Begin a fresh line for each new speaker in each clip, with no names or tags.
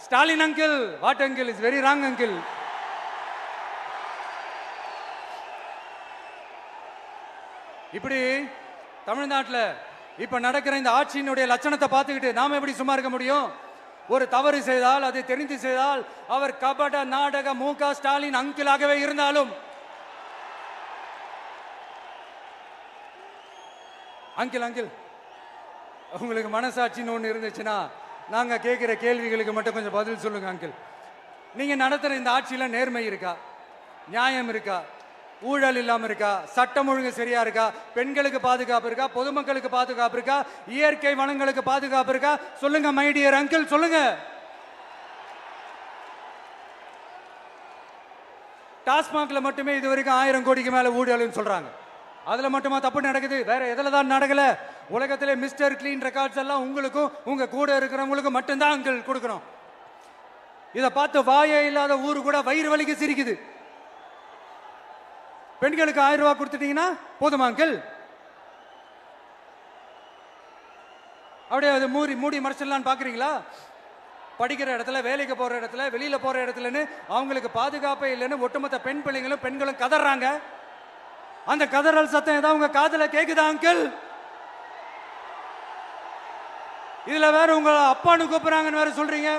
Stalin uncle, what uncle? Is very wrong uncle. இப்படி தமிழ்நாட்டில் இப்ப நடக்கிற இந்த ஆட்சியினுடைய லட்சணத்தை பார்த்துக்கிட்டு நாம எப்படி சும்மா இருக்க முடியும்? ஒரு தவறு செய்தால், அதை தெரிந்து செய்தால், அவர் கபட நாடக மு.க. ஸ்டாலின் அங்கிளாகவே இருந்தாலும், அங்கிள் அங்கிள் உங்களுக்கு மனசாட்சின்னு ஒன்று இருந்துச்சுன்னா நாங்கள் கேட்குற கேள்விகளுக்கு மட்டும் கொஞ்சம் பதில் சொல்லுங்க அங்கிள். நீங்கள் நடத்துகிற இந்த ஆட்சியில் நேர்மை இருக்கா, நியாயம் இருக்கா, ஊழல் இல்லாமல் இருக்கா, சட்டம் ஒழுங்கு சரியா இருக்கா, பெண்களுக்கு பாதுகாப்பு இருக்கா, பொதுமக்களுக்கு பாதுகாப்பு இருக்கா, இயற்கை வளங்களுக்கு பாதுகாப்பு இருக்கா? சொல்லுங்க மை டியர் அங்கிள், சொல்லுங்க. டாஸ்மாக்ல மட்டுமே இது வரைக்கும் 1000 கோடிக்கு மேல ஊழல்னு சொல்றாங்க. அதுல மட்டுமா தப்பு நடக்குது? வேற எதுல தான் நடக்கல? உலகத்திலே மிஸ்டர் கிளீன் ரெக்கார்ட்ஸ் எல்லாம் உங்களுக்கும் உங்க கூட இருக்கிறவங்களுக்கும் மட்டும்தான் அங்கிள் கொடுக்கணும். இதை பார்த்து வாயே இல்லாத ஊரு கூட வயிறு வலிக்கு சிரிக்குது. பெண்களுக்கு 1000 ரூபாய் கொடுத்துட்டீங்கன்னா போதுமா அங்கிள்? அப்படியே அது மூடி மறைச்சிடலான்னு பாக்குறீங்களா? படிக்கிற இடத்துல, வேலைக்கு போற இடத்துல, வெளியில போற இடத்துலன்னு அவங்களுக்கு பாதுகாப்பே இல்லைன்னு ஒட்டுமொத்த பெண்களும் கதறாங்க. அந்த கதறல் சத்தம் ஏதாவது உங்க காதுல கேக்குதா அங்கிள்? இதுல வேற உங்க அப்பான்னு கூப்பிடுறாங்கன்னு வேற சொல்றீங்க.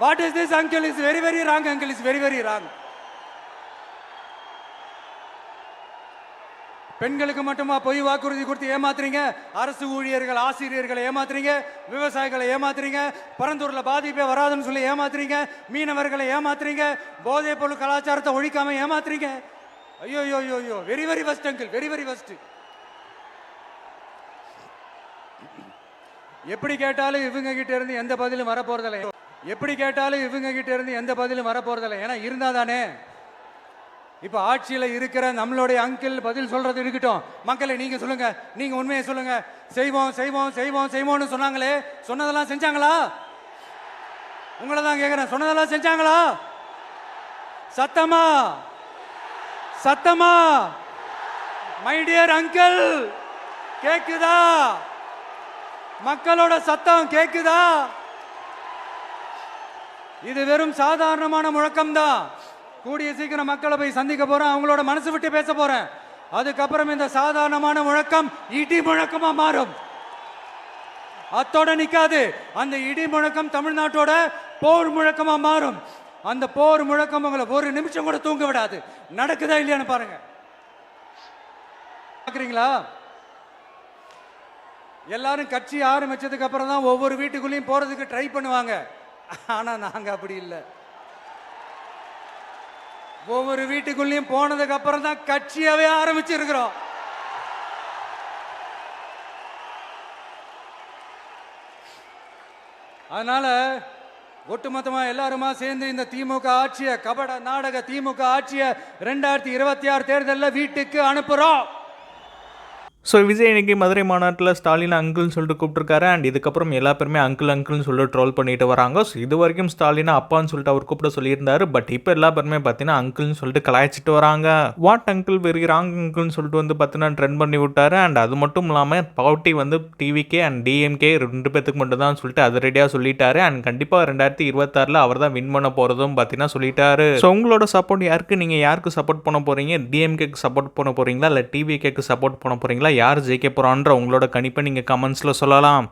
What is this uncle? Is very very wrong uncle, is very very wrong. பெண்களுக்கு மட்டுமா பொய் வாக்குறுதி கொடுத்து ஏமாத்துறீங்க? அரசு ஊழியர்கள், ஆசிரியர்களை ஏமாத்துறீங்க, விவசாயிகளை ஏமாத்துறீங்க, பரந்தூர்ல பாதிப்பே வராதுன்னு சொல்லி ஏமாத்துறீங்க, மீனவர்களை ஏமாத்துறீங்க, போதைப் பொருள் கலாச்சாரத்தை ஒழிக்காம ஏமாத்துறீங்க. ஐயோ ஐயோ ஐயோ, very very first uncle, very very first. எப்படி கேட்டாலும் இவங்க கிட்ட இருந்து எந்த பதிலும் வரப்போறதில்லை. எப்படி கேட்டாலும் இவங்க கிட்ட இருந்து எந்த பதிலும் வரப்போறதில்லை. ஏன்னா இருந்தா தானே. இப்ப ஆட்சியில இருக்கிற நம்மளுடைய அங்கிள் பதில் சொல்றது இருக்கட்டும். மக்களை நீங்க சொல்லுங்க, நீங்க உண்மையை சொல்லுங்க. செய்வோம் செய்வோம் செய்வோம் செய்வோம்னு சொன்னாங்களே, சொன்னதெல்லாம் செஞ்சாங்களா? உங்களை தான் கேட்கிறேன், சொன்னதெல்லாம் செஞ்சாங்களா? சத்தமா சத்தமா மை டியர் அங்கிள், கேக்குதா? மக்களோட சத்தம் கேக்குதா? இது வெறும் சாதாரணமான முழக்கம் தான். கூடிய சீக்கிரம் மக்களை போய் சந்திக்க போறேன், அவங்களோட மனசு விட்டு பேச போறேன். அதுக்கப்புறம் இந்த சாதாரணமான முழக்கம் இடி முழக்கமா மாறும். அத்தோட நிக்காது. அந்த இடி முழக்கம் தமிழ்நாட்டோட போர் முழக்கமா மாறும். அந்த போர் முழக்கம் உங்களை ஒரு நிமிஷம் கூட தூங்க விடாது. நடக்குதா இல்லையான்னு பாருங்க. பாக்குறீங்களா? எல்லாரும் கட்சி ஆரம்பிச்சதுக்கு அப்புறம் தான் ஒவ்வொரு வீட்டுக்குள்ளேயும் போறதுக்கு ட்ரை பண்ணுவாங்க. ஆனா நாங்க அப்படி இல்லை. ஒவ்வொரு வீட்டுக்குள்ளேயும் போனதுக்கு அப்புறம் தான் கட்சியாவே ஆரம்பிச்சிருக்கிறோம். அதனால ஒட்டுமொத்தமா எல்லாருமா சேர்ந்து இந்த திமுக ஆட்சியை, கபட நாடக திமுக ஆட்சியை 2026 தேர்தலில் வீட்டுக்கு அனுப்புறோம்.
ஸோ விஜய் இன்னைக்கு மதுரை மாநாட்டில் ஸ்டாலின் அங்கிள்னு சொல்லிட்டு கூப்பிட்டுருக்காரு. அண்ட் இதுக்கப்புறம் எல்லா பேருமே அங்கிள் அங்கிள்னு சொல்லிட்டு ட்ரோல் பண்ணிட்டு வராங்க. ஸோ இது வரைக்கும் ஸ்டாலினை அப்பான்னு சொல்லிட்டு அவர் கூப்பிட சொல்லியிருந்தாரு. பட் இப்போ எல்லா பேருமே பார்த்தீங்கன்னா அங்கிள்னு சொல்லிட்டு கலாய்ச்சிட்டு வராங்க. வாட் அங்கிள் வெரி ராங் அங்கிள்னு சொல்லிட்டு வந்து பார்த்தீங்கன்னா ட்ரெண்ட் பண்ணி விட்டாரு. அண்ட் அது மட்டும் இல்லாமல் பவுட்டி வந்து டிவிகே அண்ட் டிஎம்கே 2 பேத்துக்கு மட்டும் தான் சொல்லிட்டு அது ரெடியாக சொல்லிட்டாரு. அண்ட் கண்டிப்பாக 2026 அவர் தான் வின் பண்ண போகிறதும் பார்த்தீங்கன்னா சொல்லிட்டாரு. ஸோ உங்களோட சப்போர்ட் யாருக்கு? நீங்கள் யாருக்கு சப்போர்ட் பண்ண போகிறீங்க? டிஎம்கேக்கு சப்போர்ட் பண்ண போகிறீங்களா இல்லை டிவிகேக்கு சப்போர்ட் பண்ண போகிறீங்களா? யார் ஜெயிக்க போகிறான்ற உங்களோட கணிப்பை நீங்கள் கமெண்ட்ஸில் சொல்லலாம்.